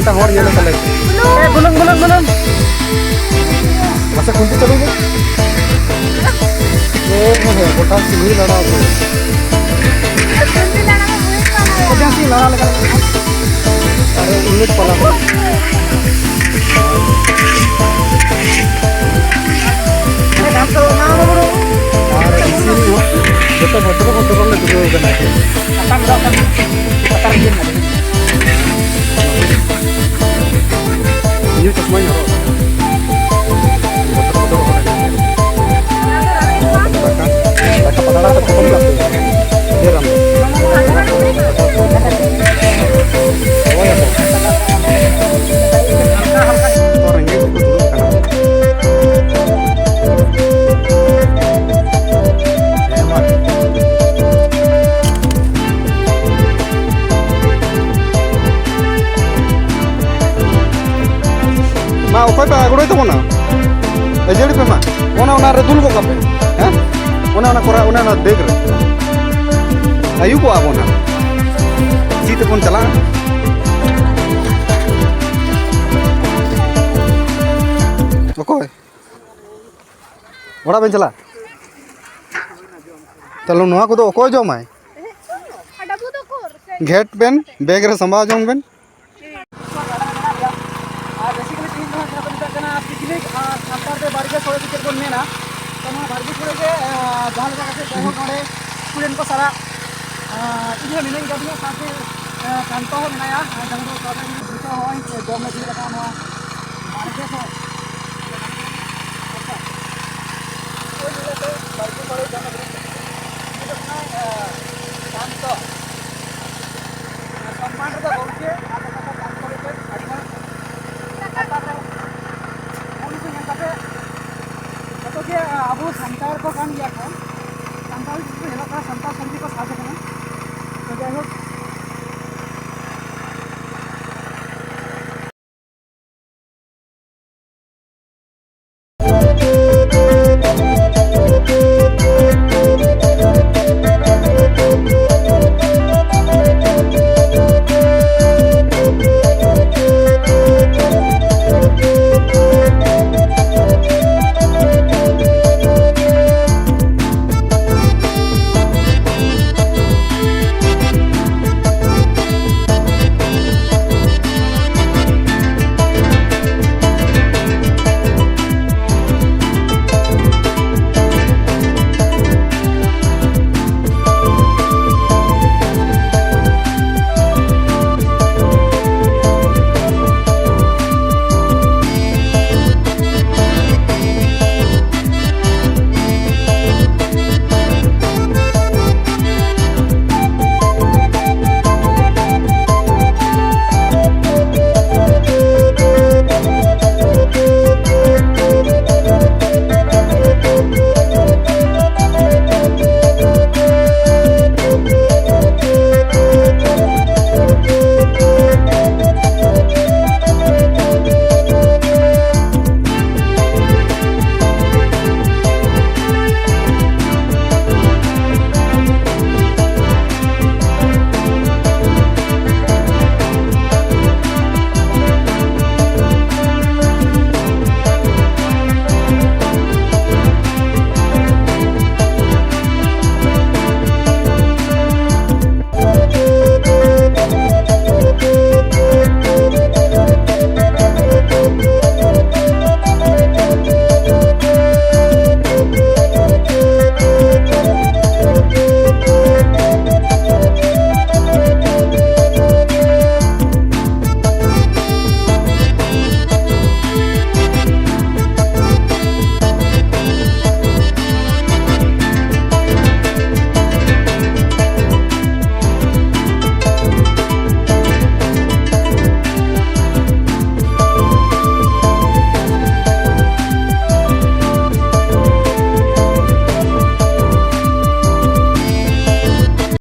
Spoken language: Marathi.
ᱢᱤᱫᱴᱟᱝ ᱦᱚᱲ ᱧᱮᱞ ᱛᱟᱞᱮ belum. ᱢᱟᱥᱮ ᱠᱷᱩᱱᱴᱤ ᱪᱟᱹᱞᱩ ᱢᱮ গোটা সিঁড়ি লড়া আছে এটা কি লড়া লাগা আরে উল্লেখ পালা কাম করো না বড় আর ইসি যত বড় বড় করলে দুটো হবে না কাম দাও কাম পাতার দিন না ये चश्मा ही हरो मा उपाय पे आगुड़े तो ना एजेडी पे मा ओना दुल को पे हैं ओना कोरा ओना देख रे आयु को आबो ना जीत कोन चला ओकोय ओड़ा बेन चला चलो नोआ को तो ओकोय जो माय घेट बेन बैग रे संभाव जोन बेन सानतार ते बारिके सोरे बिचार को मेना तो ना बारिके सोरे के जहां लगा के बहुत नोडे स्टूडेंट को सारा इधर मिलन का दिया साथे कांतो हो नया जंगल को साथे बिचा होय जॉब में दिया काम हो बारिके सो बारिके सोरे जंगल ये तो ना कांतो सम्मान तो होके आप काम करे के अच्छा तो क्या अब संतार को काम किया था संतार को हेला का संतार संधि को साथ में